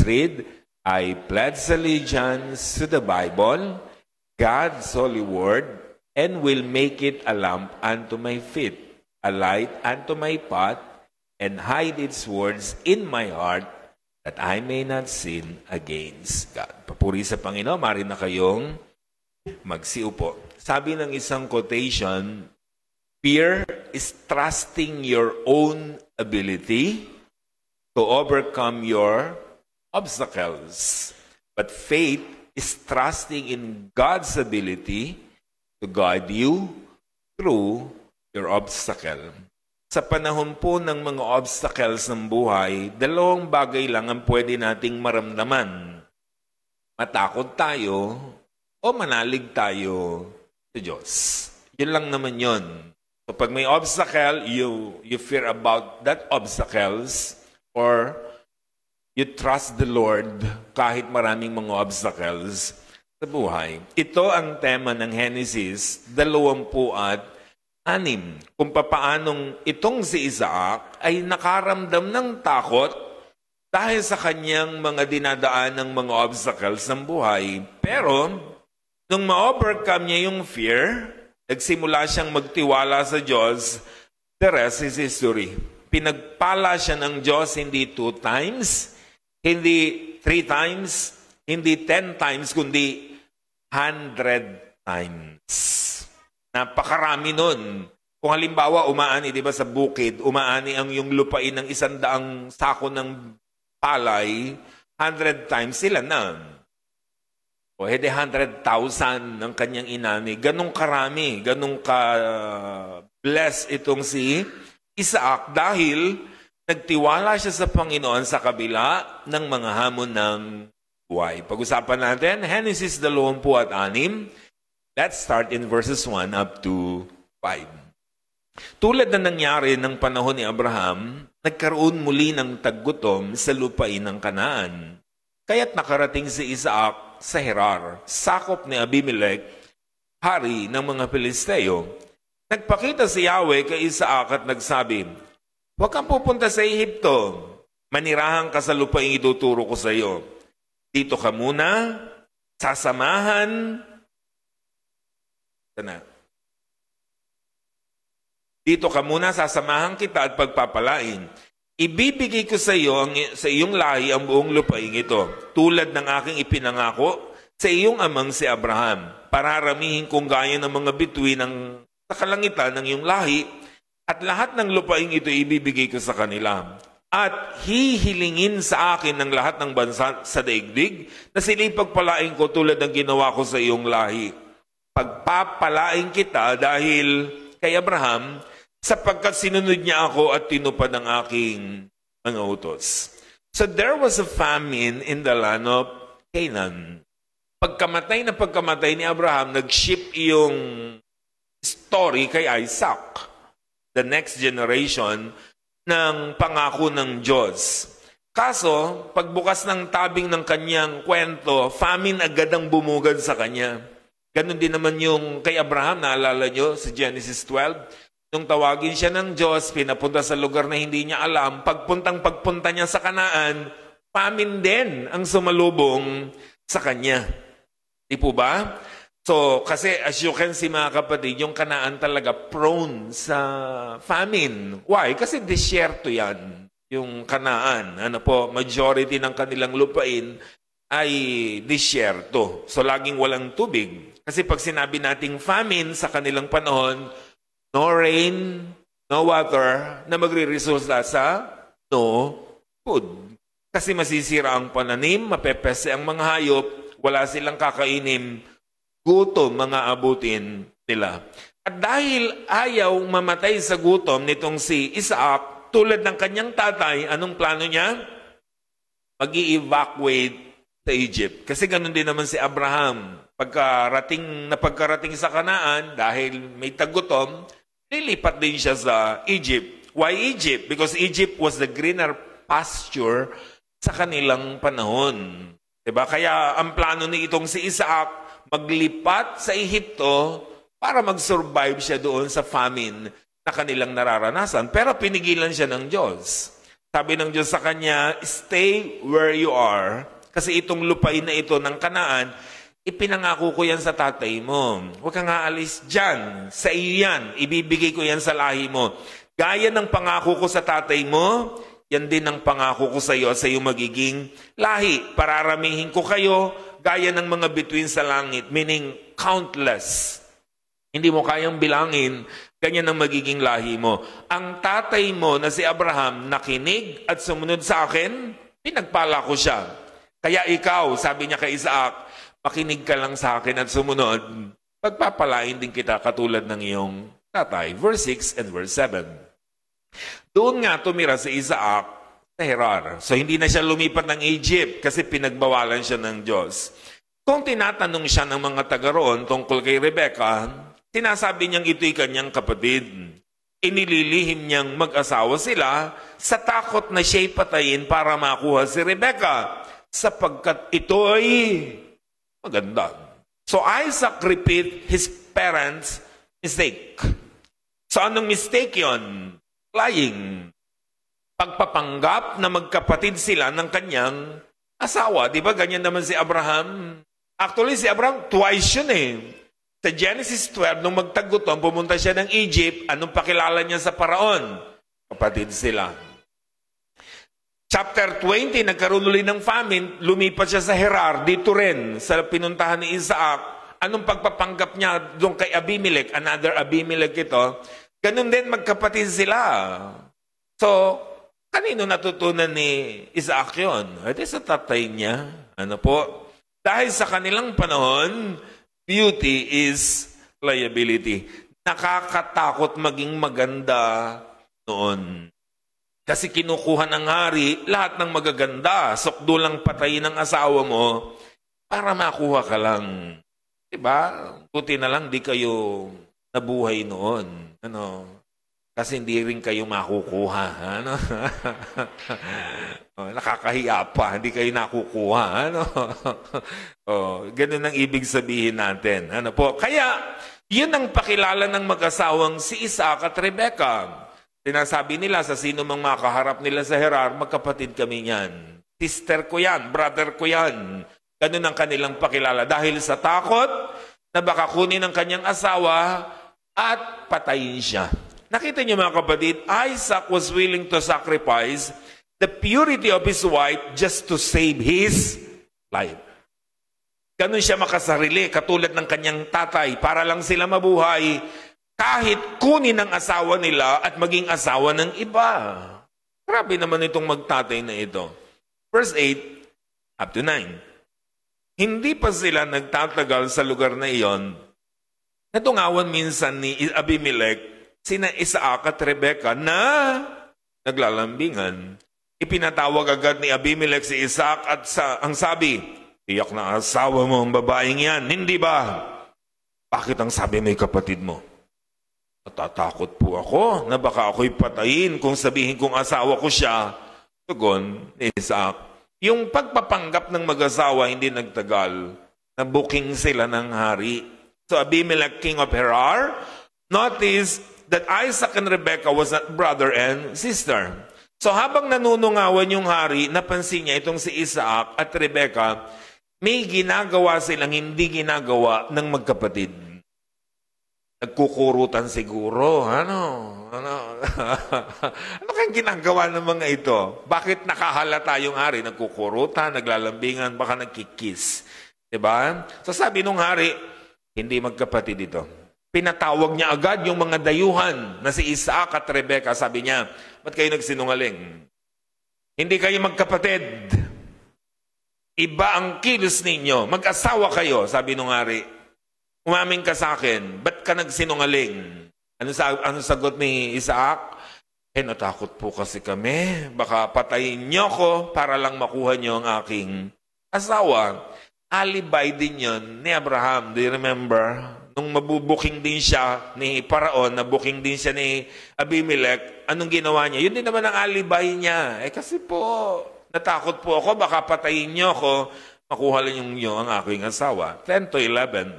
Read, I pledge allegiance to the Bible, God's holy word, and will make it a lamp unto my feet, a light unto my path, and hide its words in my heart, that I may not sin against God. Papuri sa Panginoon, maaari na kayong magsiupo. Sabi ng isang quotation, fear is trusting your own ability to overcome your obstacles. But faith is trusting in God's ability to guide you through your obstacle. Sa panahon po ng mga obstacles ng buhay, dalawang bagay lang ang pwede nating maramdaman. Matakot tayo o manalig tayo sa Diyos. Yun lang naman yun. So pag may obstacle, you fear about that obstacles, or you trust the Lord kahit maraming mga obstacles sa buhay. Ito ang tema ng Genesis 26. Kung papaanong itong si Isaac ay nakaramdam ng takot dahil sa kanyang mga dinadaan ng mga obstacles ng buhay. Pero, nung ma-overcome niya yung fear, nagsimula siyang magtiwala sa Diyos, the rest is history. Pinagpala siya ng Diyos hindi 2 times, hindi 3 times, hindi 10 times, kundi 100 times. Napakarami nun. Kung halimbawa, umaani, di ba sa bukid, umaani ang yung lupain ng 100 sako ng palay, 100 times sila na. O hede 100,000 ng kanyang inani. Ganong karami, ganong ka-bless itong si Isaac dahil nagtiwala siya sa Panginoon sa kabila ng mga hamon ng buhay. Pag-usapan natin, Genesis 26. Let's start in verses 1 up to 5. Tulad na nangyari ng panahon ni Abraham, nagkaroon muli ng taggutom sa lupain ng Kanaan. Kaya't nakarating si Isaac sa Gerar, sakop ni Abimelech, hari ng mga Pilisteo. Nagpakita si Yahweh kay Isaac at nagsabi, huwag kang pupunta sa Ehipto. Manirahan ka sa lupaing ituturo ko sa iyo. Dito ka muna, sasamahan. Dito ka muna, sasamahan kita at pagpapalain. Ibibigay ko sa iyo, sa iyong lahi ang buong lupaing ito, tulad ng aking ipinangako sa iyong amang si Abraham. Pararamihin kong gaya ng mga bituin sa kalangitan ng iyong lahi, at lahat ng lupaing ito ibibigay ko sa kanila. At hihilingin sa akin ng lahat ng bansa sa daigdig na sila'y pagpalain ko tulad ng ginawa ko sa iyong lahi. Pagpapalain kita dahil kay Abraham, sapagkat sinunod niya ako at tinupad ang aking mga utos. So there was a famine in the land of Canaan. Pagkamatay ni Abraham, nag-ship yung story kay Isaac, the next generation ng pangako ng Diyos. Kaso, pagbukas ng tabing ng kanyang kwento, famine agad ang bumugad sa kanya. Ganon din naman yung kay Abraham, naalala nyo sa Genesis 12, nung tawagin siya ng Diyos, pinapunta sa lugar na hindi niya alam, pagpunta niya sa Kanaan, famine din ang sumalubong sa kanya. Di po ba? So, kasi as you can see mga kapatid, yung Kanaan talaga prone sa famine. Why? Kasi disyerto yan, yung Kanaan. Majority ng kanilang lupain ay disyerto. So, laging walang tubig. Kasi pag sinabi nating famine sa kanilang panahon, no rain, no water, na magre-resulta sa no food. Kasi masisira ang pananim, mapepese ang mga hayop, wala silang kakainin, gutom mga abutin nila. At dahil ayaw mamatay sa gutom nitong si Isaac, tulad ng kanyang tatay, anong plano niya? Mag-i-evacuate sa Egypt. Kasi ganun din naman si Abraham. Pagkarating sa Kanaan, dahil may tagutom, lilipat din siya sa Egypt. Why Egypt? Because Egypt was the greener pasture sa kanilang panahon. Diba? Kaya ang plano ni itong si Isaac, maglipat sa Ehipto para mag-survive siya doon sa famine na kanilang nararanasan. Pero pinigilan siya ng Diyos. Sabi ng Diyos sa kanya, stay where you are. Kasi itong lupain na ito ng Kanaan, ipinangako ko yan sa tatay mo. Huwag kang aalis dyan. Sa iyo yan. Ibibigay ko yan sa lahi mo. Gaya ng pangako ko sa tatay mo, yan din ang pangako ko sa iyo magiging lahi. Pararamihin ko kayo, gaya ng mga bituin sa langit, meaning countless. Hindi mo kayang bilangin, ganyan ang magiging lahi mo. Ang tatay mo na si Abraham nakinig at sumunod sa akin, pinagpala ko siya. Kaya ikaw, sabi niya kay Isaac, makinig ka lang sa akin at sumunod, pagpapalain din kita katulad ng iyong tatay. Verse 6 and verse 7. Doon nga tumira si Isaac sa Gerar. So hindi na siya lumipat ng Egypt kasi pinagbawalan siya ng Diyos. Kung tinatanong siya ng mga taga roon tungkol kay Rebecca, sinasabi niyang ito'y kanyang kapatid. Inililihim niyang mag-asawa sila sa takot na siya'y patayin para makuha si Rebecca sapagkat ito'y maganda. So Isaac repeat his parents' mistake. So anong mistake yon? Lying. Pagpapanggap na magkapatid sila ng kanyang asawa. Di ba ganyan naman si Abraham? Actually si Abraham twice yun eh. Sa Genesis 12, nung magtagutom, pumunta siya ng Egypt, anong pakilala niya sa Paraon? Kapatid sila. Chapter 20, nagkaroon ulit ng famine, lumipat siya sa Gerar, dito rin, sa pinuntahan ni Isaac. Anong pagpapanggap niya doon kay Abimelech? Another Abimelech ito. Ganun din, magkapatid sila. So, kanino natutunan ni Isaac yun? Ito sa tatay niya. Ano po? Dahil sa kanilang panahon, beauty is liability. Nakakatakot maging maganda noon. Kasi kinukuha ng hari lahat ng magaganda. Sokdo lang patayin ng asawa mo para makuha ka lang. Diba? Buti na lang di kayo nabuhay noon. Ano? Kasi hindi rin kayo makukuha. Ano? Nakakahiya pa, hindi kayo nakukuha. Ano? Ganun ang ibig sabihin natin. Ano po? Kaya, yun ang pakilala ng mag-asawang si Isaac at Rebecca. Sinasabi nila sa sino mang makaharap nila sa Gerar, magkapatid kami yan. Sister ko yan, brother ko yan. Ganun ang kanilang pakilala. Dahil sa takot na baka kunin ng kanyang asawa at patayin siya. Nakita niyo mga kapatid, Isaac was willing to sacrifice the purity of his wife just to save his life. Ganun siya makasarili, katulad ng kanyang tatay, para lang sila mabuhay, kahit kunin ang asawa nila at maging asawa ng iba. Grabe naman itong magtatay na ito. Verse 8 up to 9. Hindi pa sila nagtatagal sa lugar na iyon. Natungawan minsan ni Abimelech sina Isaac at Rebecca na naglalambingan. Ipinatawag agad ni Abimelech si Isaac at ang sabi, tiyak na asawa mo ang babaeng yan, hindi ba? Bakit ang sabi mo kapatid mo? Natatakot po ako na baka ako'y patayin kung sabihin kong asawa ko siya. Tugon ni Isaac, yung pagpapanggap ng mag-asawa hindi nagtagal. Nabuking sila ng hari. So Abimelech, king of Gerar, notice that Isaac and Rebecca was not brother and sister. So habang nanunungawan yung hari, napansin niya itong si Isaac at Rebecca, may ginagawa silang hindi ginagawa ng magkapatid. Nagkukurutan siguro. Ano kayang ginagawa ng mga ito? Bakit nakahalata yung hari? Nagkukurutan, naglalambingan, baka nagkikis. Diba? So sabi nung hari, hindi magkapatid ito. Pinatawag niya agad yung mga dayuhan na si Isaac at Rebecca. Sabi niya, ba't kayo nagsinungaling? Hindi kayo magkapatid. Iba ang kilos ninyo. Mag-asawa kayo, sabi nung hari. Umamin ka sa akin, ba't ka nagsinungaling? Ano sagot ni Isaac? Natakot po kasi kami. Baka patayin niyo ko para lang makuha niyo ang aking asawa. Alibay din yun ni Abraham. Do you remember? Nung mabubuking din siya ni Paraon, nabuking din siya ni Abimelech, anong ginawa niya? Yun din naman ang alibay niya. Kasi po, natakot po ako, baka patayin niyo ako, makuha lang niyo ang aking asawa. 10 to 11.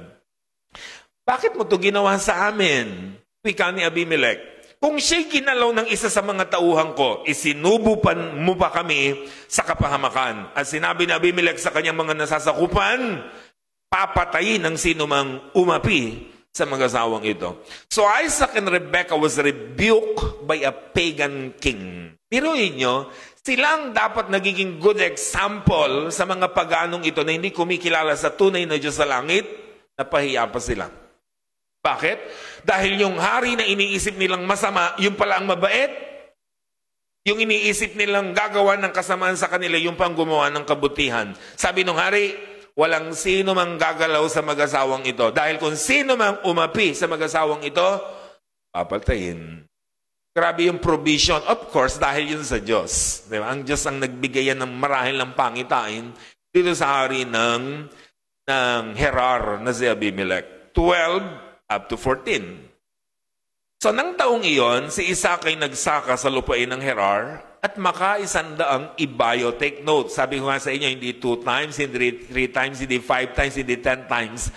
Bakit mo ito ginawa sa amin? Wika ni Abimelech, kung siya'y ginalaw ng isa sa mga tauhan ko, isinubupan mo pa kami sa kapahamakan. At sinabi ni Abimelech sa kanyang mga nasasakupan, papatayin ng sino mang umapi sa mag-asawang ito. So Isaac and Rebekah was rebuked by a pagan king. Piruin nyo, silang dapat nagiging good example sa mga paganong ito na hindi kumikilala sa tunay na Diyos sa langit, napahiya pa sila. Bakit? Dahil yung hari na iniisip nilang masama, yung pala ang mabait. Yung iniisip nilang gagawa ng kasamaan sa kanila, yung pang gumawa ng kabutihan. Sabi ng hari, walang sino mang gagalaw sa mag-asawang ito. Dahil kung sino mang umapi sa mag-asawang ito, papatayin. Grabe yung provision. Of course, dahil yun sa Diyos. Diba? Ang Diyos ang nagbigay ng marahil ng pangitain dito sa hari ng Gerar na si Abimelech. 12 up to 14. So, nang taong iyon, si Isaac ay nagsaka sa lupain ng Gerar at maka-100 ibayo. Take note, sabi ko nga sa inyo, hindi 2 times, hindi 3 times, hindi 5 times, hindi 10 times,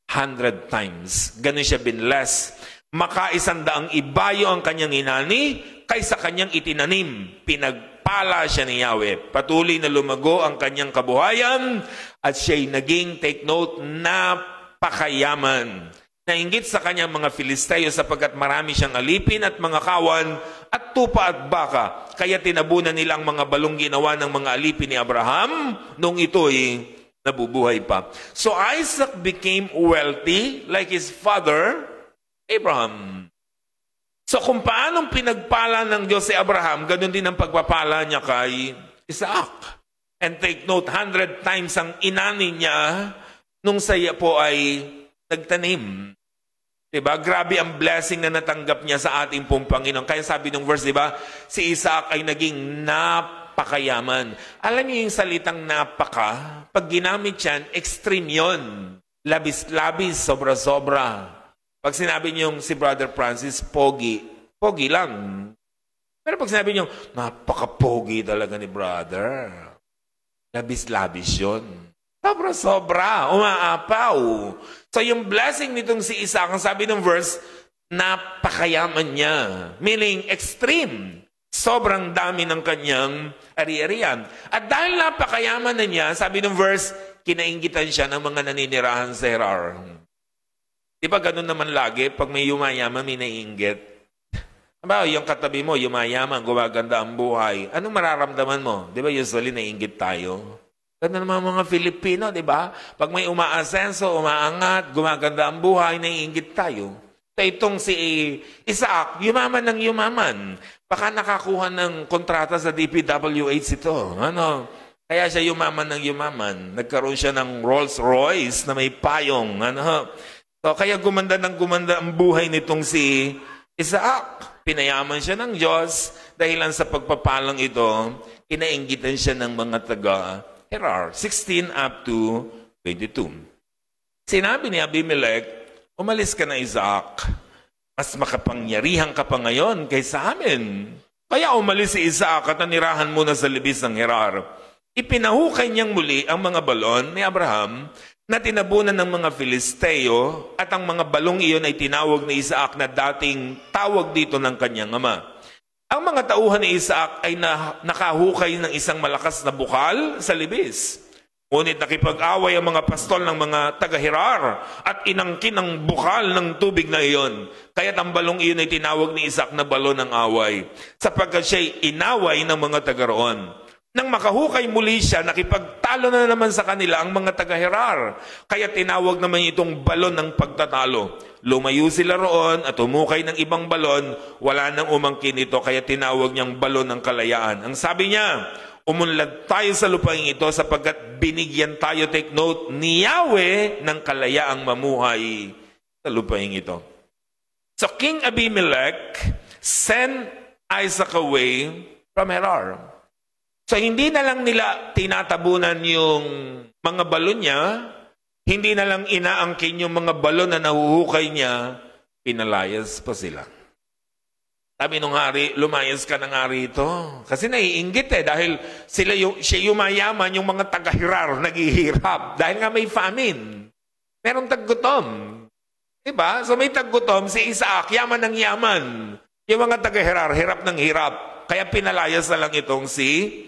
100 times. Ganun siya binless. Maka-100 ibayo ang kanyang inani kaysa kanyang itinanim. Pinagpala siya ni Yahweh. Patuloy na lumago ang kanyang kabuhayan at siya'y naging, take note, napakayaman. Nainggit sa kanyang mga Filisteo sapagkat marami siyang alipin at mga kawan at tupa at baka. Kaya tinabunan nila ang mga balong ginawa ng mga alipin ni Abraham nung ito'y nabubuhay pa. So Isaac became wealthy like his father, Abraham. So kung paanong pinagpala ng Diyos si Abraham, ganun din ang pagpapala niya kay Isaac. And take note, 100 times ang inani niya nung saya po ay nagtanim. Diba? Grabe ang blessing na natanggap niya sa ating pong Panginoon. Kaya sabi ng verse, diba? Si Isaac ay naging napakayaman. Alam niyo yung salitang napaka? Pag ginamit yan, extreme yun. Labis-labis, sobra-sobra. Pag sinabi niyo si Brother Francis, pogi. Pogi lang. Pero pag sinabi niyo, napaka-pogi talaga ni Brother. Labis-labis yun. Sobra-sobra, umaapaw. So yung blessing nitong si Isaac, ang sabi ng verse, napakayaman niya. Meaning extreme. Sobrang dami ng kanyang ari-arian. At dahil napakayaman na niya, sabi ng verse, kinainggitan siya ng mga naninirahan sa Gerar. Di ba ganun naman lagi? Pag may yumayaman, may naiinggit. Aba, yung katabi mo, yumayaman, gumaganda ang buhay. Anong mararamdaman mo? Di ba usually naiinggit tayo? Ganun naman mga Filipino, di ba? Pag may umaasenso, umaangat, gumaganda ang buhay, naiinggit tayo. So itong si Isaac, yumaman ng yumaman. Baka nakakuha ng kontrata sa DPWH ito. Ano? Kaya siya yumaman ng yumaman. Nagkaroon siya ng Rolls Royce na may payong. Ano? So kaya gumanda ng gumanda ang buhay nitong si Isaac. Pinayaman siya ng Diyos dahilan sa pagpapalang ito, inainggitan siya ng mga taga-Gerar. 16 up to 22. Sinabi ni Abimelech, umalis ka na Isaac. Mas makapangyarihan ka pa ngayon kaysa amin. Kaya umalis si Isaac at nanirahan muna sa libis ng Gerar. Ipinahukay niyang muli ang mga balon ni Abraham na tinabunan ng mga Filisteo at ang mga balong iyon ay tinawag ni Isaac na dating tawag dito ng kanyang ama. Ang mga tauhan ni Isaac ay nakahukay ng isang malakas na bukal sa libis. Ngunit nakipag-away ang mga pastol ng mga taga-Gerar at inangkin ang bukal ng tubig na iyon. Kaya't ang balong iyon ay tinawag ni Isaac na balon ng away, sapagkat siya'y inaway ng mga taga-roon. Nang makahukay muli siya, nakipagtalo na naman sa kanila ang mga taga-Gerar. Kaya tinawag naman itong balon ng pagtatalo. Lumayo sila roon at humukay ng ibang balon. Wala nang umangkin ito, kaya tinawag niyang balon ng kalayaan. Ang sabi niya, umunlad tayo sa lupaing ito sapagkat binigyan tayo, take note, ni Yahweh ng kalayaang mamuhay sa lupaing ito. So King Abimelech sent Isaac away from Gerar. So hindi na lang nila tinatabunan yung mga balon niya, hindi na lang inaangkin yung mga balon na nahuhukay niya, pinalayas pa sila. Sabi nung hari, lumayas ka ng hari ito. Kasi naiinggit dahil siya yumayaman, yung mga taga-Gerar naghihirap. Dahil nga may famine. Merong taggutom. Diba? So may taggutom, si Isaac, yaman ng yaman. Yung mga taga-Gerar, hirap ng hirap. Kaya pinalayas na lang itong si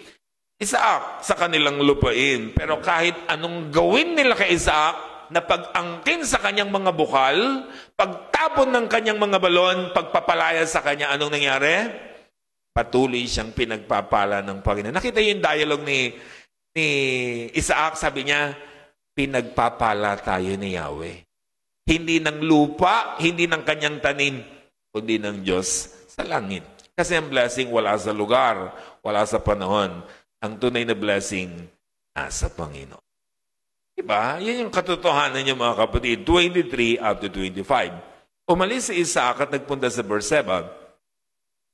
Isaac sa kanilang lupain. Pero kahit anong gawin nila kay Isaac, na pag-angkin sa kanyang mga bukal, pagtapon ng kanyang mga balon, pagpapalayas sa kanya, anong nangyari? Patuloy siyang pinagpapala ng Panginoon. Nakita yung dialogue ni Isaac, sabi niya, pinagpapala tayo ni Yahweh. Hindi ng lupa, hindi ng kanyang tanim, kundi ng Diyos sa langit. Kasi ang blessing wala sa lugar, wala sa panahon. Ang tunay na blessing nasa Panginoon. Diba? Yan yung katotohanan niyo mga kapatid. 23 up to 25. Umalis si Isaac at nagpunta sa Beerseba.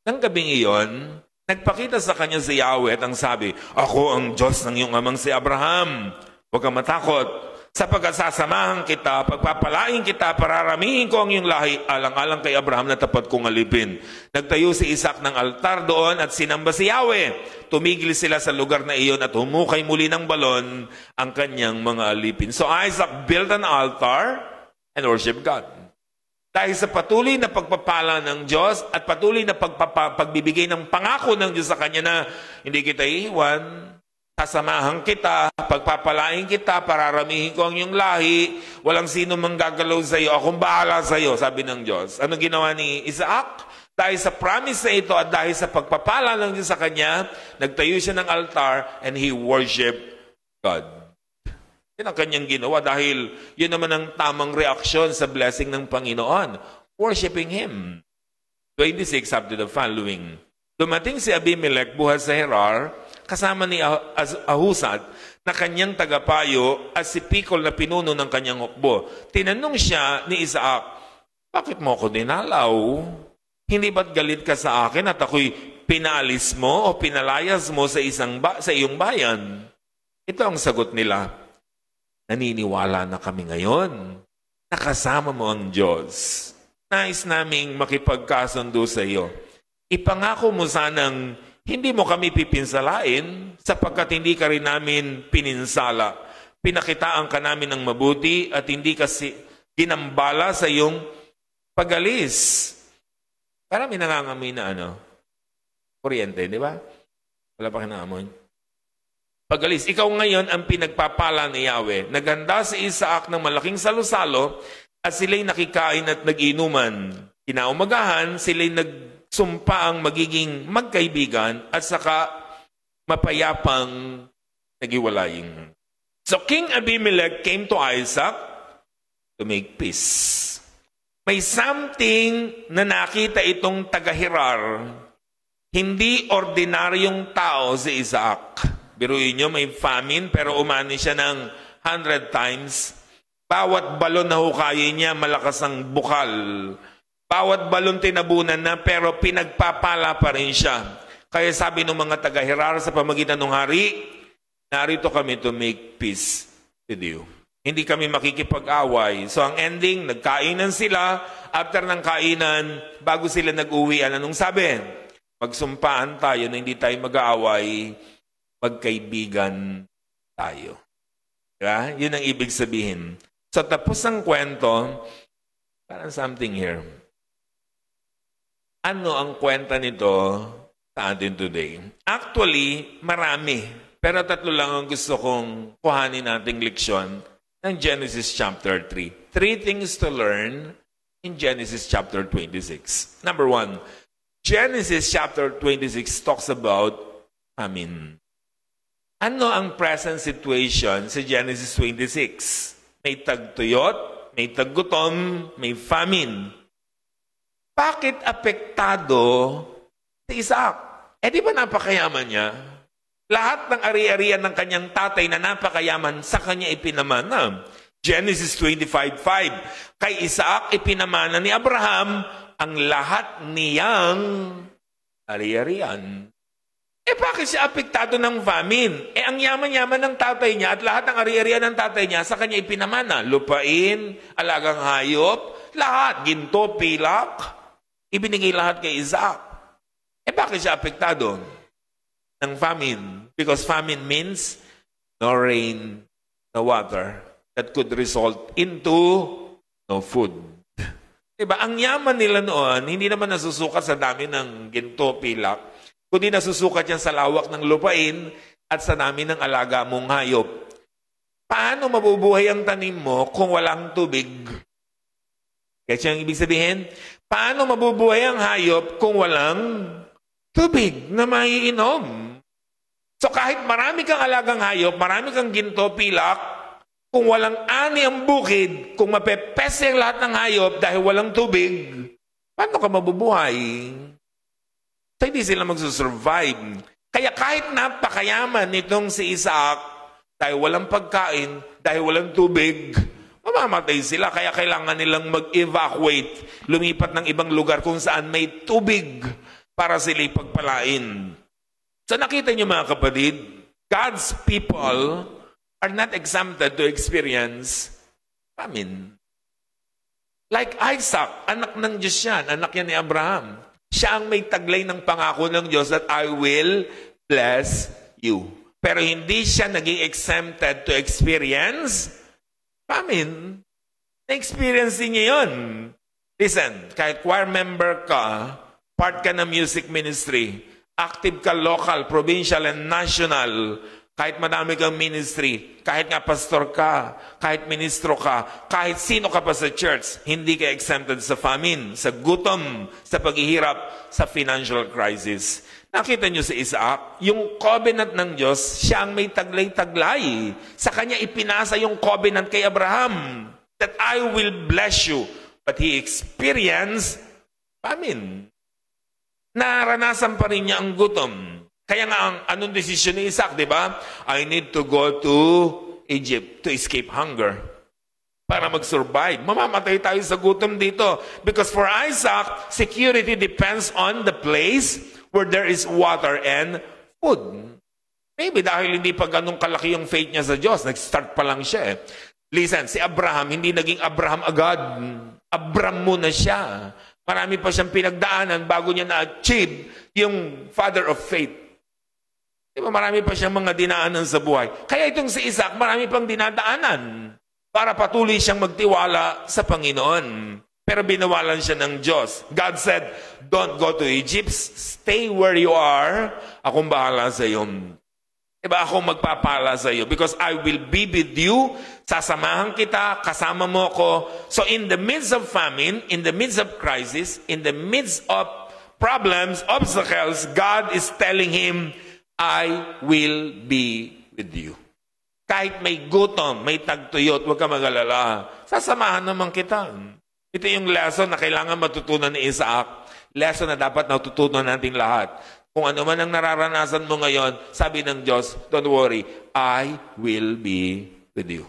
Nang gabing iyon, nagpakita sa kanya si Yahweh at ang sabi, ako ang Diyos ng iyong amang si Abraham. Huwag kang matakot. Sapagkat sasamahan kita, pagpapalain kita, pararamihin ko ang iyong lahi, alang-alang kay Abraham na tapat kong alipin. Nagtayo si Isaac ng altar doon at sinamba si Yahweh. Tumigil sila sa lugar na iyon at humukay muli ng balon ang kanyang mga alipin. So Isaac built an altar and worshiped God. Dahil sa patuloy na pagpapala ng Diyos at patuloy na pagbibigay ng pangako ng Diyos sa kanya na hindi kita iiwan, sasamahan kita, pagpapalain kita, pararamihin ko ang iyong lahi, walang sino mang gagalaw sa iyo, akong bahala sa iyo, sabi ng Diyos. Anong ginawa ni Isaac? Dahil sa promise na ito at dahil sa pagpapala ng Diyos sa kanya, nagtayo siya ng altar and he worshiped God. Yan ang kanyang ginawa dahil yun naman ang tamang reaksyon sa blessing ng Panginoon. Worshiping Him. 26 up to the following. Dumating si Abimelech buhat sa Gerar, kasama ni Ahuzat na kanyang tagapayo at si Pikol na pinuno ng kanyang hukbo. Tinanong siya ni Isaac, bakit mo ako dinalaw? Hindi ba't galit ka sa akin at ako'y pinaalis mo o pinalayas mo sa iyong bayan? Ito ang sagot nila. Naniniwala na kami ngayon. Nakasama mo ang Diyos. Nais naming makipagkasundo sa iyo. Ipangako mo sanang hindi mo kami pipinsalain sapagkat hindi ka rin namin pininsala. Pinakitaan ka namin ng mabuti at hindi kasi ginambala sa iyong pag-alis. Parang may nangangamoy na kuryente, di ba? Wala pa kinangamoy. Pag-alis, ikaw ngayon ang pinagpapala ni Yahweh. Naghanda si Isaac ng malaking salo-salo at sila'y nakikain at nag-inuman. Kinaumagahan, sila'y nagsumpa ang magiging magkaibigan at saka mapayapang nagiwalayin. So King Abimelech came to Isaac to make peace. May something na nakita itong taga-Gerar. Hindi ordinaryong tao si Isaac. Biruin nyo, may famine pero umani siya ng 100 times. Bawat balon na hukayin niya, malakas ang bukal. Bawat balon tinabunan na pero pinagpapala pa rin siya. Kaya sabi ng mga taga-Gerar sa pamagitan ng hari, narito kami to make peace with you. Hindi kami makikipag-away. So ang ending, nagkainan sila. After ng kainan, bago sila nag-uwian, anong sabi? Magsumpaan tayo na hindi tayo mag-aaway, magkaibigan tayo. Diba? Yun ang ibig sabihin. So tapos ang kwento, parang something here. Ano ang kwenta nito sa atin today? Actually, marami. Pero tatlo lang ang gusto kong kuhanin nating leksyon ng Genesis chapter 3. 3 things to learn in Genesis chapter 26. Number 1, Genesis chapter 26 talks about famine. Ano ang present situation sa Genesis 26? May tagtuyot, may taggutom, may famine. Bakit apektado si Isaac? Di ba napakayaman niya? Lahat ng ari-arian ng kanyang tatay na napakayaman sa kanya ipinamana. Genesis 25:5. Kay Isaac ipinamana ni Abraham ang lahat niyang ari-arian. Bakit siya apektado ng famine? Ang yaman-yaman ng tatay niya at lahat ng ari-arian ng tatay niya sa kanya ipinamana. Lupain, alagang hayop, lahat, ginto, pilak. Ibinigay lahat kay Isaac. Bakit siya apektado ng famine? Because famine means no rain, no water that could result into no food. Diba? Ang yaman nila noon, hindi naman nasusukat sa dami ng ginto, pilak, kundi nasusukat yan sa lawak ng lupain at sa dami ng alaga mong hayop. Paano mabubuhay ang tanim mo kung walang tubig? Kaya ang ibig sabihin, paano mabubuhay ang hayop kung walang tubig na maiinom? So kahit marami kang alagang hayop, marami kang ginto, pilak, kung walang ani ang bukid, kung mapepese ang lahat ng hayop dahil walang tubig, paano ka mabubuhay? So hindi sila magsusurvive. Kaya kahit napakayaman nitong si Isaac, dahil walang pagkain, dahil walang tubig, mamamatay sila. Kaya kailangan nilang mag-evacuate, lumipat ng ibang lugar kung saan may tubig para sila ipagpalain. So nakita niyo mga kapatid, God's people are not exempted to experience famine. Like Isaac, anak ng Diyos yan, anak yan ni Abraham. Siya ang may taglay ng pangako ng Diyos that I will bless you. Pero hindi siya naging exempted to experience famine. Na-experience niya yun. Listen, kahit choir member ka, part ka ng music ministry, active ka local, provincial, and national, kahit madami kang ministry, kahit nga pastor ka, kahit ministro ka, kahit sino ka pa sa church, hindi ka exempted sa famine, sa gutom, sa paghihirap, sa financial crisis. Nakita niyo si Isaac, yung covenant ng Diyos, siya ang may taglay-taglay. Sa kanya ipinasa yung covenant kay Abraham, that I will bless you. But he experienced famine. Naranasan pa rin niya ang gutom. Kaya nga, anong desisyon ni Isaac, di ba? I need to go to Egypt to escape hunger. Para mag-survive. Mamamatay tayo sa gutom dito. Because for Isaac, security depends on the place where there is water and food. Maybe dahil hindi pa ganun kalaki yung faith niya sa Diyos. Nag-start pa lang siya eh. Listen, si Abraham, hindi naging Abraham agad. Abram muna siya. Marami pa siyang pinagdaanan bago niya na-achieve yung father of faith. Diba, marami pa siyang mga dinaanan sa buhay. Kaya itong si Isaac, marami pang dinadaanan para patuloy siyang magtiwala sa Panginoon. Pero binawalan siya ng Diyos. God said, don't go to Egypt. Stay where you are. Akong bahala sa iyo. Diba, akong magpapala sa iyo. Because I will be with you. Sasamahan kita. Kasama mo ko. So in the midst of famine, in the midst of crisis, in the midst of problems, obstacles, God is telling him, I will be with you. Kahit may gutom, may tagtuyot, huwag ka mag-alala. Sasamahan naman kita. Ito yung lesson na kailangan matutunan ni Isaac. Lesson na dapat natutunan natin lahat. Kung ano man ang nararanasan mo ngayon, sabi ng Diyos, don't worry, I will be with you.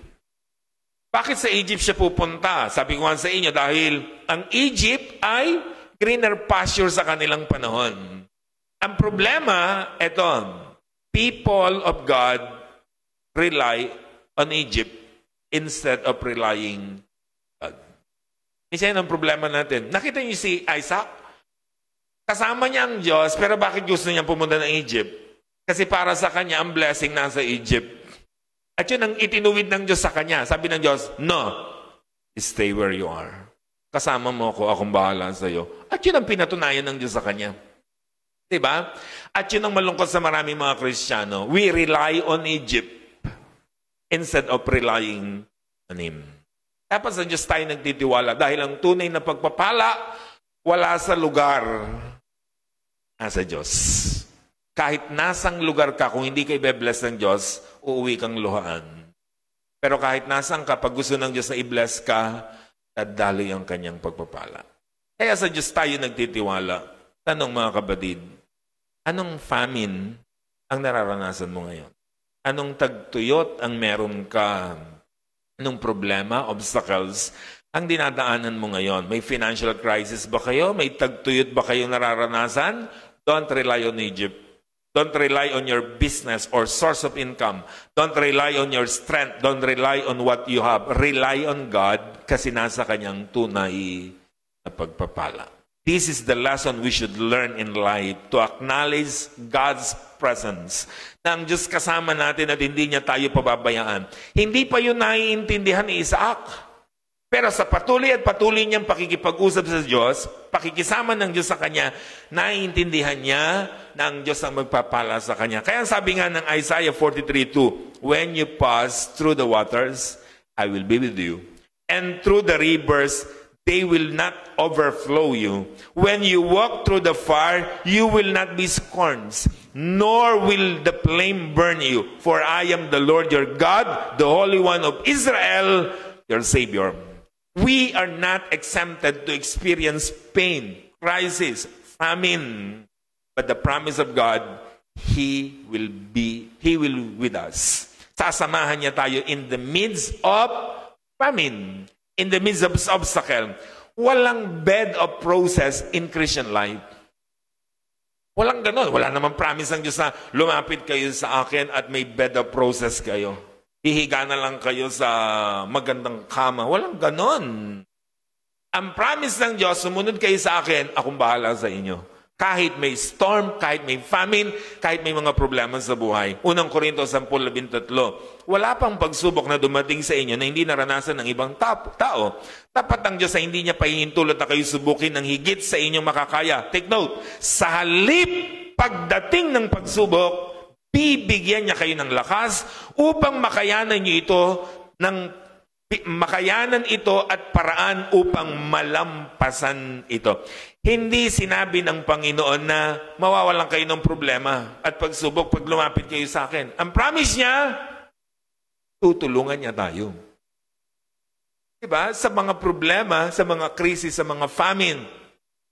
Bakit sa Egypt siya pupunta? Sabi ko nga sa inyo, dahil ang Egypt ay greener pasture sa kanilang panahon. Ang problema, eto, people of God rely on Egypt instead of relying on God. Isa yun ang problema natin. Nakita niyo si Isaac? Kasama niya ang Diyos, pero bakit gusto niya pumunta ng Egypt? Kasi para sa kanya, ang blessing nasa Egypt. At yun ang itinuwid ng Diyos sa kanya. Sabi ng Diyos, no, stay where you are. Kasama mo ako, akong bahala sa iyo. At yun ang pinatunayan ng Diyos sa kanya. Diba? At yun ang malungkot sa maraming mga Kristiyano. We rely on Egypt instead of relying on Him. Dapat sa Diyos tayo nagtitiwala dahil ang tunay na pagpapala wala sa lugar, nasa Diyos. Kahit nasang lugar ka, kung hindi ka i-bless ng Diyos, uuwi kang luhaan. Pero kahit nasang ka, pag gusto ng Diyos na i-bless ka, dadaloy ang kanyang pagpapala. Kaya sa Diyos tayo nagtitiwala. Tanong mga kapatid, anong famine ang nararanasan mo ngayon? Anong tagtuyot ang meron ka? Anong problema, obstacles ang dinadaanan mo ngayon? May financial crisis ba kayo? May tagtuyot ba kayo nararanasan? Don't rely on Egypt. Don't rely on your business or source of income. Don't rely on your strength. Don't rely on what you have. Rely on God kasi nasa kanyang tunay na pagpapala. This is the lesson we should learn in life, to acknowledge God's presence. Na ang Diyos kasama natin at hindi niya tayo pababayaan. Hindi pa yun naiintindihan ni Isaac. Pero sa patuloy at patuloy niyang pakikipag-usap sa Diyos, pakikisama ng Diyos sa Kanya, naiintindihan niya na ang Diyos ang magpapala sa Kanya. Kaya sabi nga ng Isaiah 43:2, when you pass through the waters, I will be with you. And through the rivers, they will not overflow you. When you walk through the fire, you will not be scorched, nor will the flame burn you. For I am the Lord your God, the Holy One of Israel, your Savior. We are not exempted to experience pain, crisis, famine. But the promise of God, He will with us. Sasamahan niya tayo in the midst of famine, in the midst of obstacle. Walang bed of process in Christian life. Walang ganon. Wala namang promise ng Diyos na lumapit kayo sa akin at may bed of process kayo. Hihiga na lang kayo sa magandang kama. Walang ganon. Ang promise ng Diyos, sumunod kayo sa akin, akong bahala sa inyo. Kahit may storm, kahit may famine, kahit may mga problema sa buhay. Unang Korinto 10:13, wala pang pagsubok na dumating sa inyo na hindi naranasan ng ibang tao. Tapat ang Diyos sa hindi niya pahihintulot na kayo subukin ng higit sa inyong makakaya. Take note, sa halip pagdating ng pagsubok, bibigyan niya kayo ng lakas upang makayanan niyo ito makayanan ito at paraan upang malampasan ito. Hindi sinabi ng Panginoon na mawawalan kayo ng problema at pagsubok pag lumapit kayo sa akin. Ang promise niya, tutulungan niya tayo. Diba? Sa mga problema, sa mga krisis, sa mga famine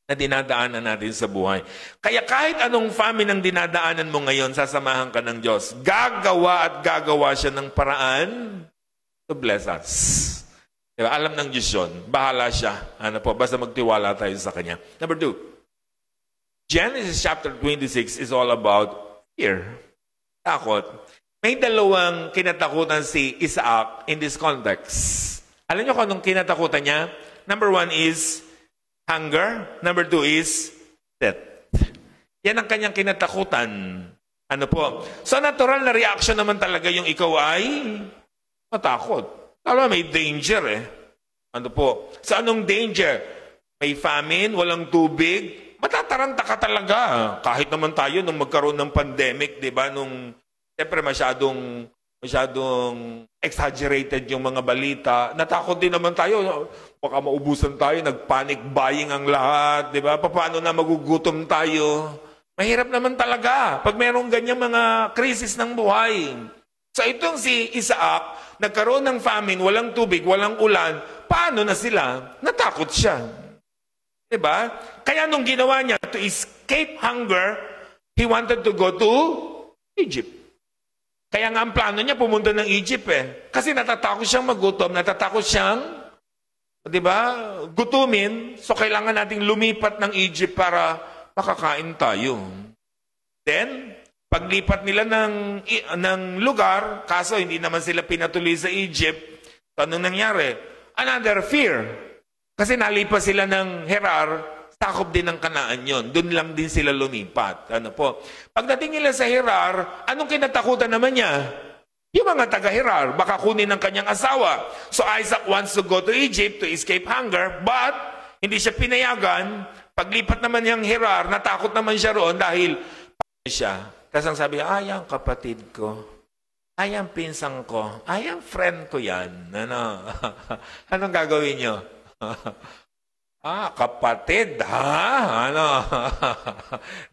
na dinadaanan natin sa buhay. Kaya kahit anong famine ang dinadaanan mo ngayon, sasamahan ka ng Diyos. Gagawa at gagawa siya ng paraan to bless us. Diba? Alam ng Diyos yun. Bahala siya. Ano po? Basta magtiwala tayo sa Kanya. Number 2. Genesis chapter 26 is all about fear. Takot. May dalawang kinatakutan si Isaac in this context. Alam niyo kung anong kinatakutan niya? Number 1 is hunger. Number 2 is death. Yan ang kanyang kinatakutan. Ano po? So natural na reaction naman talaga yung ikaw ay matakot. Alam, may danger eh. Ano po? Sa anong danger? May famine, walang tubig, matataranta ka talaga. Kahit naman tayo nung magkaroon ng pandemic, di ba? Nung, siyempre masyadong exaggerated yung mga balita. Natakot din naman tayo. Baka maubusan tayo, nag-panic buying ang lahat. Di ba? Paano na magugutom tayo? Mahirap naman talaga pag mayroong ganyang mga krisis ng buhay. So itong si Isaac, nagkaroon ng famine, walang tubig, walang ulan, paano na sila? Natakot siya. Diba? Kaya nung ginawa niya, to escape hunger, he wanted to go to Egypt. Kaya nga ang plano niya, pumunta ng Egypt eh. Kasi natatakot siyang magutom, natatakot siyang, diba, gutumin. So kailangan nating lumipat ng Egypt para makakain tayo. Then, paglipat nila ng lugar, kaso hindi naman sila pinatuloy sa Egypt, anong nangyari? Another fear. Kasi nalipas sila ng Gerar, takop din ng Kanaan yon. Doon lang din sila lumipat. Ano po? Pagdating nila sa Gerar, anong kinatakutan naman niya? Yung mga taga-Gerar, baka kunin ng kanyang asawa. So Isaac wants to go to Egypt to escape hunger, but hindi siya pinayagan. Paglipat naman niyang Gerar, natakot naman siya roon dahil siya. Tapos ang sabi, ay, ang kapatid ko. Ay, ang pinsang ko. Ay, ang friend ko yan. Ano? Anong gagawin niyo? Kapatid, ha? Ano?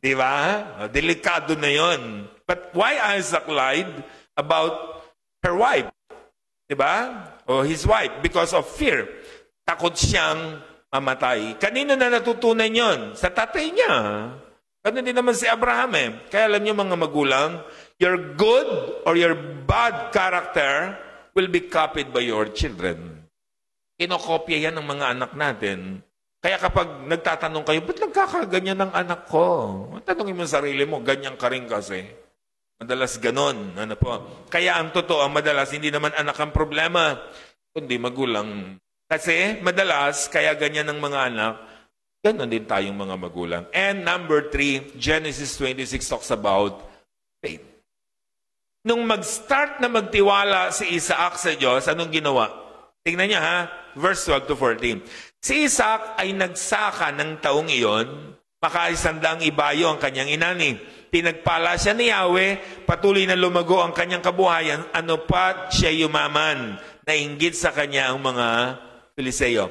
Di ba? Delikado na yon. But why Isaac lied about her wife? Di ba? O his wife. Because of fear. Takot siyang mamatay. Kanino na natutunan yon? Sa tatay niya. Ganun din naman si Abraham eh. Kaya alam niyo mga magulang, your good or your bad character will be copied by your children. Kinokopya yan ng mga anak natin. Kaya kapag nagtatanong kayo, ba't nagkakaganyan ng anak ko? Tanungin mo sarili mo, ganyan ka rin kasi. Madalas ganon. Ano po? Kaya ang totoo, ang madalas, hindi naman anak ang problema, kundi magulang. Kasi madalas, kaya ganyan ng mga anak, ganon din tayong mga magulang. And number 3, Genesis 26 talks about faith. Nung mag-start na magtiwala si Isaac sa Diyos, anong ginawa? Tingnan niya ha, verse 12 to 14. Si Isaac ay nagsaka ng taong iyon, makaisandang ibayo ang kanyang inani. Pinagpala siya ni Yahweh, patuloy na lumago ang kanyang kabuhayan, ano pat siya yumaman, nainggit sa kanya ang mga Filisteo.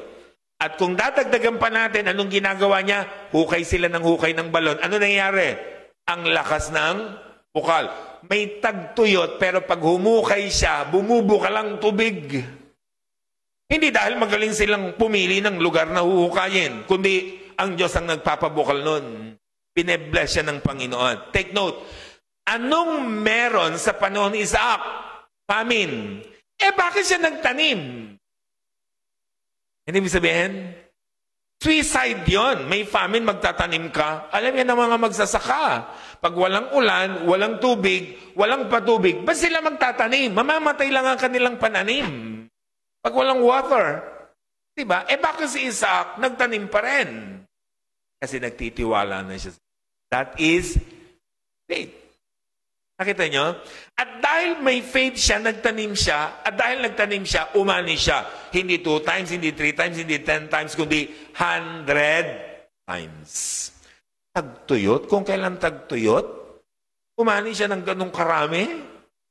At kung dadagdagan pa natin, anong ginagawa niya? Hukay sila ng hukay ng balon. Ano nangyari? Ang lakas ng bukal. May tagtuyot, pero pag humukay siya, bumubukalang tubig. Hindi dahil magaling silang pumili ng lugar na huhukayin, kundi ang Diyos ang nagpapabukal nun. Pinebless siya ng Panginoon. Take note, anong meron sa panahon ni Isaac? Famine. Bakit siya nagtanim? Hindi mo sabihin? Suicide yon. May famine, magtatanim ka. Alam yan ng mga magsasaka. Pag walang ulan, walang tubig, walang patubig, ba sila magtatanim? Mamamatay lang ang kanilang pananim. Pag walang water. Diba? Bakit si Isaac nagtanim pa rin? Kasi nagtitiwala na siya. That is faith. Nakita nyo? At dahil may faith siya, nagtanim siya. At dahil nagtanim siya, umani siya. Hindi 2 times, hindi 3 times, hindi 10 times, kundi 100 times. Tagtuyot? Kung kailan tagtuyot, umani siya ng ganong karami.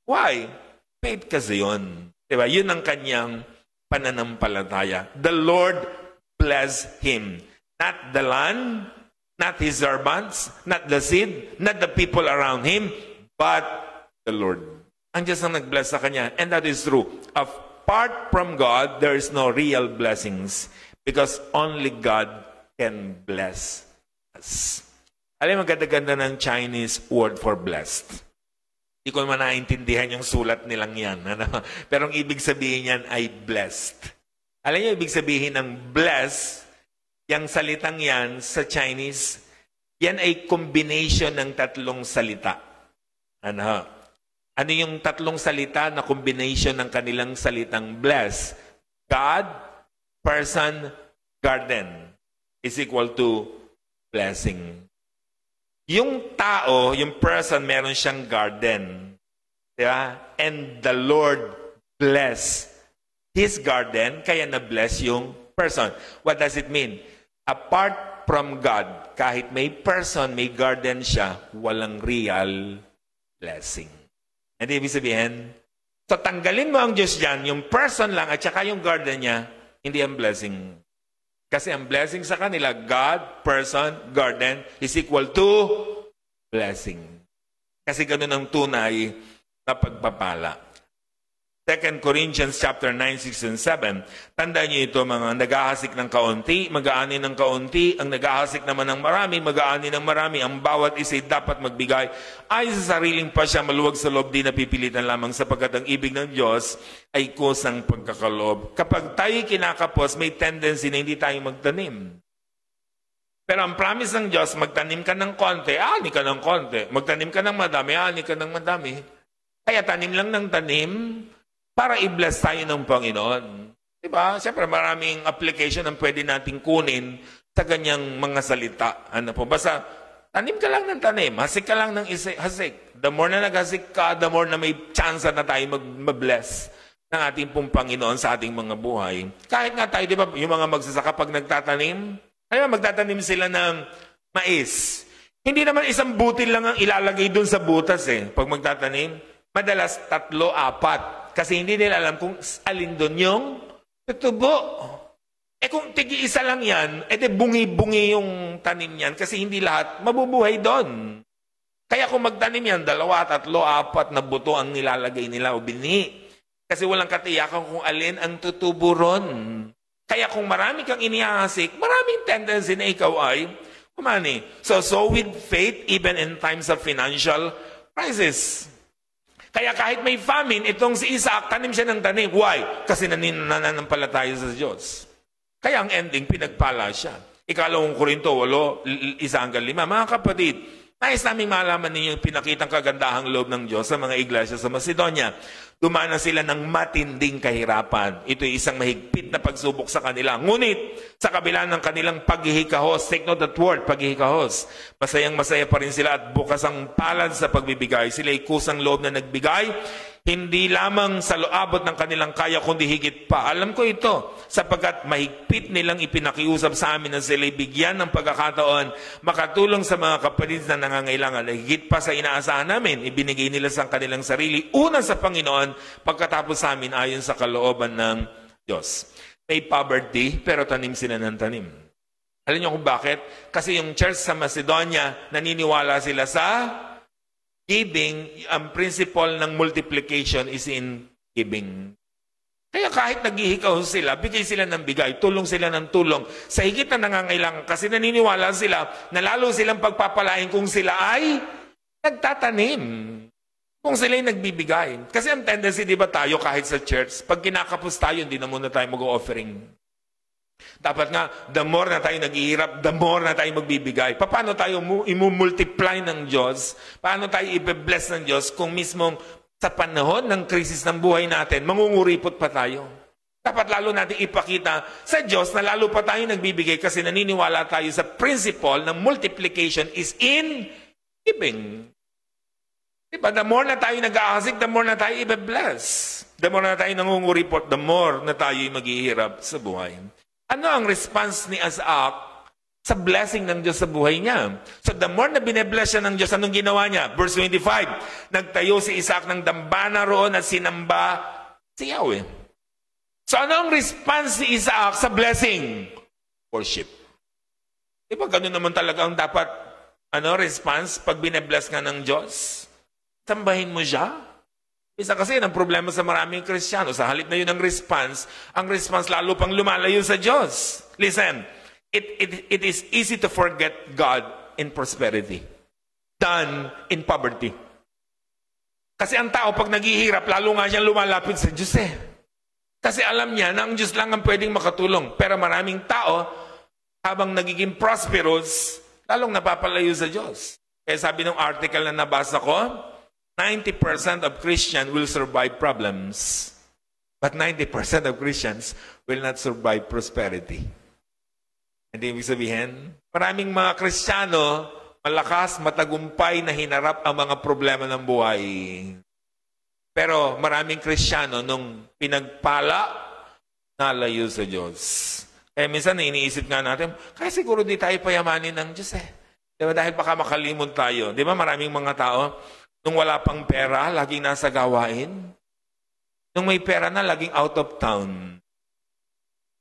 Why? Faith kasi yun. Diba? Yun ang kanyang pananampalataya. The Lord bless him. Not the land, not his servants, not the seed, not the people around him, but the Lord. Ang Diyos ang nag-bless sa kanya. And that is true. Apart from God, there is no real blessings because only God can bless us. Alam mo, ganda-ganda ng Chinese word for blessed. Hindi ko naman naintindihan yung sulat nilang yan. Pero ang ibig sabihin yan ay blessed. Alam niyo, ibig sabihin ng blessed, yung salitang yan sa Chinese, yan ay combination ng 3 salita. Ano yung 3 salita na combination ng kanilang salitang bless? God, person, garden is equal to blessing. Yung tao, yung person, meron siyang garden. Diba? And the Lord bless his garden, kaya na-bless yung person. What does it mean? Apart from God, kahit may person, may garden siya, walang real blessing. Hindi ibig sabihin, so tanggalin mo ang Diyos dyan, yung person lang at saka yung garden niya, hindi ang blessing. Kasi ang blessing sa kanila, God, person, garden, is equal to blessing. Kasi ganun ang tunay na pagpapala. 2 Corinthians chapter 9, 6, and 7. Tandaan niyo ito, mga naghahasik ng kaunti, mag-aani ng kaunti, ang naghahasik naman ng marami, mag-aani ng marami. Ang bawat isa dapat magbigay ay sa sariling pasya, maluwag sa loob, di napipilitan lamang sapagkat ang ibig ng Diyos ay kusang pagkakaloob. Kapag tayo kinakapos, may tendency na hindi tayo magtanim. Pero ang promise ng Diyos, magtanim ka ng konti, ani ka ng konti. Magtanim ka ng madami, ani ka ng madami. Kaya tanim lang ng tanim, para i-bless tayo ng Panginoon. Diba? Siyempre, maraming application ang pwede nating kunin sa ganyang mga salita. Ano po? Basta, tanim ka lang ng tanim. Hasik ka lang ng hasik. The more na naghasik ka, the more na may chance na tayo mag-bless ng ating pong Panginoon sa ating mga buhay. Kahit nga tayo, di ba, yung mga magsasaka pag nagtatanim, magtatanim sila ng mais. Hindi naman isang butil lang ang ilalagay dun sa butas eh. Pag magtatanim, madalas 3, 4. Kasi hindi nila alam kung alin doon yung tutubo. Kung tigi-isa lang yan, bungi-bungi yung tanim yan kasi hindi lahat mabubuhay doon. Kaya kung magtanim yan, 2, 3, 4 na buto ang nilalagay nila o bini. Kasi walang katiyakan kung alin ang tutubo ron. Kaya kung marami kang inihasik, maraming tendency na ikaw ay umani. So with faith, even in times of financial crisis. Kaya kahit may famine, itong si Isaac, tanim siya ng tanim. Why? Kasi nananampalataya sa Diyos. Kaya ang ending, pinagpala siya. Ikalawang Korinto 8, 1-5. Mga kapatid, nais namin malaman ninyo yung pinakitang kagandahang loob ng Diyos sa mga iglesia sa Macedonia. Dumanas sila ng matinding kahirapan. Ito'y isang mahigpit na pagsubok sa kanila. Ngunit, sa kabila ng kanilang paghihikahos, take note that word, paghihikahos, masayang-masaya pa rin sila at bukas ang palad sa pagbibigay. Sila'y kusang loob na nagbigay, Hindi lamang sa abot ng kanilang kaya, kundi higit pa. Alam ko ito, sapagkat mahigpit nilang ipinakiusap sa amin na sila'y bigyan ng pagkakataon makatulong sa mga kapatid na nangangailangan. Higit pa sa inaasahan namin, ibinigay nila sa kanilang sarili, una sa Panginoon, pagkatapos sa amin ayon sa kalooban ng Diyos. May poverty, pero tanim sila ng tanim. Alam niyo kung bakit? Kasi yung church sa Macedonia, naniniwala sila sa giving. Ang principle ng multiplication is in giving. Kaya kahit naghihikaw sila, bigay sila ng bigay, tulong sila ng tulong sa higit na nangangailangan. Kasi naniniwala sila na lalo silang pagpapalain kung sila ay nagtatanim. Kung sila ay nagbibigay. Kasi ang tendency, di ba tayo kahit sa church, pag kinakapos tayo, hindi na muna tayo mag-offering. Dapat nga, the more na tayo naghihirap, the more na tayo magbibigay. Paano tayo imumultiply ng Diyos? Paano tayo ibe-bless ng Diyos kung mismong sa panahon ng krisis ng buhay natin, mangunguripot pa tayo? Dapat lalo natin ipakita sa Diyos na lalo pa tayo nagbibigay kasi naniniwala tayo sa principle ng multiplication is in giving. Diba? The more na tayo nag-aasik, the more na tayo ibe-bless. The more na tayo nangunguripot, the more na tayo maghihirap sa buhay. Ano ang response ni Isaac sa blessing ng Diyos sa buhay niya? So the more na binebless siya ng Diyos, anong ginawa niya? Verse 25, nagtayo si Isaac ng dambana roon at sinamba si Yahweh. So ano ang response ni Isaac sa blessing? Worship. Diba ganun naman talaga ang dapat response pag binebless ka ng Diyos? Sambahin mo siya? Isa kasi ang problema sa maraming Kristiyano, sa halip na yun ang response lalo pang lumalayo sa Diyos. Listen, it is easy to forget God in prosperity than in poverty. Kasi ang tao pag naghihirap, lalo nga siyang lumalapit sa Diyos eh. Kasi alam niya na ang Diyos lang ang pwedeng makatulong. Pero maraming tao, habang nagiging prosperous, lalong napapalayo sa Diyos. Kaya sabi ng article na nabasa ko, 90% of Christians will survive problems, but 90% of Christians will not survive prosperity. Hindi ibig sabihin, maraming mga Kristiyano, malakas, matagumpay na hinarap ang mga problema ng buhay. Pero maraming Kristiyano, nung pinagpala, nalayo sa Diyos. Kaya minsan iniisip nga natin, kaya siguro di tayo payamanin ng Diyos eh. Diba? Dahil baka makalimot tayo. Di ba maraming mga tao, nung wala pang pera, laging nasa gawain. Nung may pera na, laging out of town.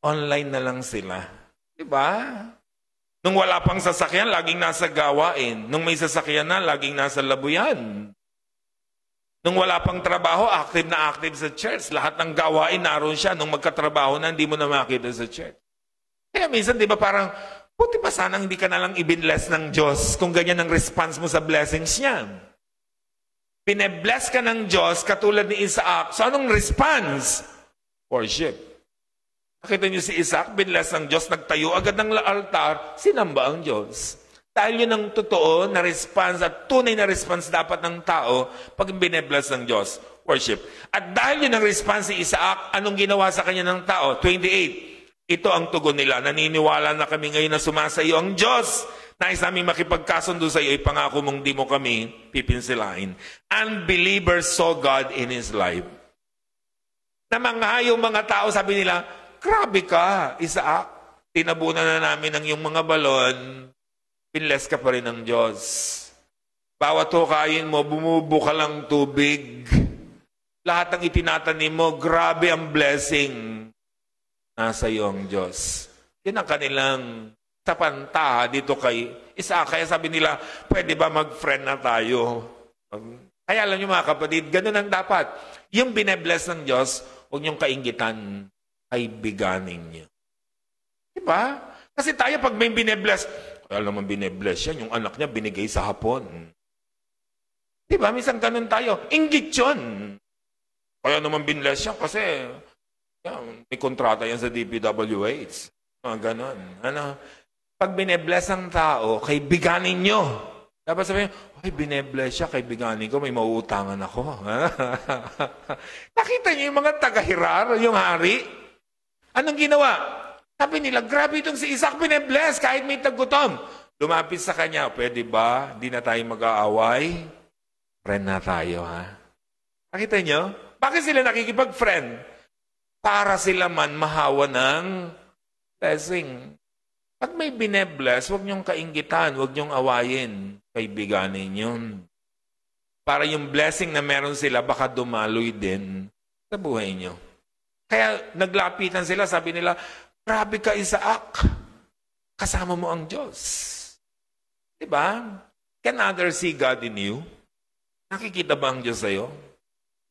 Online na lang sila. Diba? Nung wala pang sasakyan, laging nasa gawain. Nung may sasakyan na, laging nasa labuyan. Nung wala pang trabaho, active na active sa church. Lahat ng gawain, naroon siya. Nung magkatrabaho na, hindi mo na makita sa church. Kaya minsan, di ba parang, buti pa sana hindi ka na lang ibinless ng Diyos kung ganyan ang response mo sa blessings niya. Pinebless ka ng Diyos katulad ni Isaac. So anong response? Worship. Nakita niyo si Isaac, binless ng Diyos, nagtayo agad ng altar, sinamba ang Diyos. Dahil yun ang totoo na response at tunay na response dapat ng tao pag binebless ng Diyos. Worship. At dahil yun ang response si Isaac, anong ginawa sa kanya ng tao? 28. Ito ang tugon nila. Naniniwala na kami ngayon na sumasayo ang Diyos. Nais namin makipagkasundo sa iyo, ipangako mong di mo kami pipinsilain. Unbelievers saw God in his life. Namangha yung mga tao, sabi nila, grabe ka, Isaac. Tinabunan na namin ang iyong mga balon. Pinless ka pa rin ng Diyos. Bawat hukayin mo, bumubuka lang tubig. Lahat ng itinatanim mo, grabe ang blessing. Nasa iyo ang Diyos. Yun ang kanilang tapanta dito kay Isaac. Kaya sabi nila, pwede ba mag-friend na tayo? Kaya alam nyo mga kapatid, ganun ang dapat. Yung binebless ng Diyos, huwag niyong kainggitan, kaibiganin niyo. Diba? Kasi tayo pag may binebless, alam naman binebless yan, yung anak niya binigay sa hapon. Diba? Minsan ganun tayo. Inggit yun. Kaya naman binbless siya kasi yan, may kontrata yan sa DPWH. Ganon. Pag binebless ang tao, kaibiganin nyo. Dapat sabihin, ay, binebless siya, kaibiganin ko, may mauutangan ako. Nakita niyo yung mga taga-Hirar, yung hari? Anong ginawa? Sabi nila, grabe itong si Isaac, binebless, kahit may tagutom. Lumapit sa kanya, pwede ba? Di na tayo mag-aaway? Friend na tayo, ha? Nakita nyo? Bakit sila nakikipag-friend? Para sila man mahawa ng blessing. Pag may binebless, huwag niyong kainggitan, huwag niyong awayin. Kaibiganin yun. Para yung blessing na meron sila, baka dumaloy din sa buhay niyo. Kaya naglapitan sila, sabi nila, grabe ka, Isaac. Kasama mo ang Diyos. Diba? Can others see God in you? Nakikita ba ang Diyos sa'yo?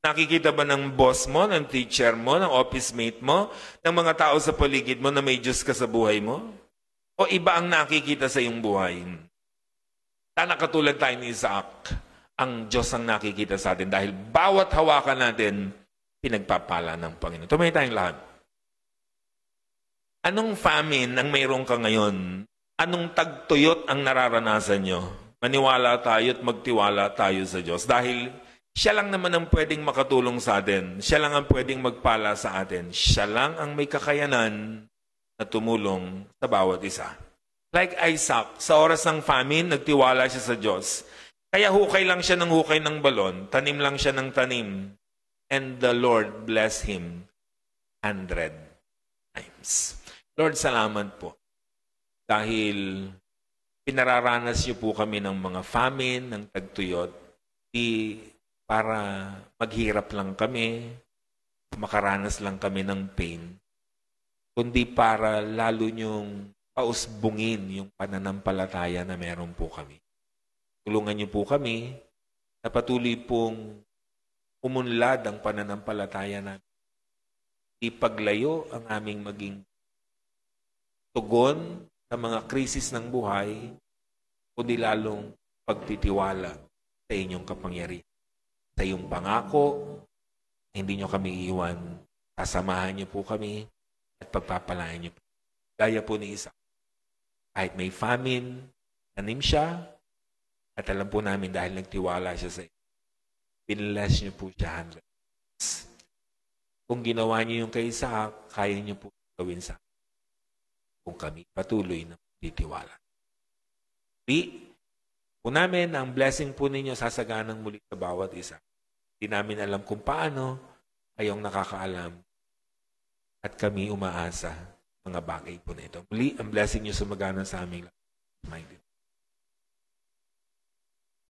Nakikita ba ng boss mo, ng teacher mo, ng office mate mo, ng mga tao sa paligid mo na may Diyos ka sa buhay mo? O iba ang nakikita sa iyong buhay? Sana katulad tayo ni Isaac, ang Diyos ang nakikita sa atin dahil bawat hawakan natin, pinagpapala ng Panginoon. Tumayo tayong lahat. Anong famine ang mayroon ka ngayon? Anong tagtuyot ang nararanasan nyo? Maniwala tayo at magtiwala tayo sa Diyos. Dahil siya lang naman ang pwedeng makatulong sa atin. Siya lang ang pwedeng magpala sa atin. Siya lang ang may kakayanan na tumulong sa bawat isa. Like Isaac, sa oras ng famine, nagtiwala siya sa Diyos. Kaya hukay lang siya ng hukay ng balon. Tanim lang siya ng tanim. And the Lord bless him 100 times. Lord, salamat po. Dahil pinararanas niyo po kami ng mga famine, ng tagtuyot, di para maghirap lang kami, makaranas lang kami ng pain, kundi para lalo niyong pausbungin yung pananampalataya na meron po kami. Tulungan niyo po kami na patuloy pong umunlad ang pananampalataya namin. Ipaglayo ang aming maging tugon sa mga krisis ng buhay, kundi lalong pagtitiwala sa inyong kapangyarihan. Sa iyong pangako, hindi nyo kami iwan. Sasamahan niyo po kami at pagpapalain niyo po. Gaya po ni Isaac. Kahit may famine, tanim siya, at alam po namin dahil nagtiwala siya sa inyo. Pinless niyo po siya 100. Kung ginawa niyo yung kay Isaac, kaya niyo po gawin sa akin. Kung kami patuloy na titiwala. Po namin, ang blessing po ninyo sasaganang muli sa bawat isa. Hindi namin alam kung paano, kayong nakakaalam. At kami umaasa mga bagay po na ito. Muli, ang blessing niyo sumagana sa aming lahat.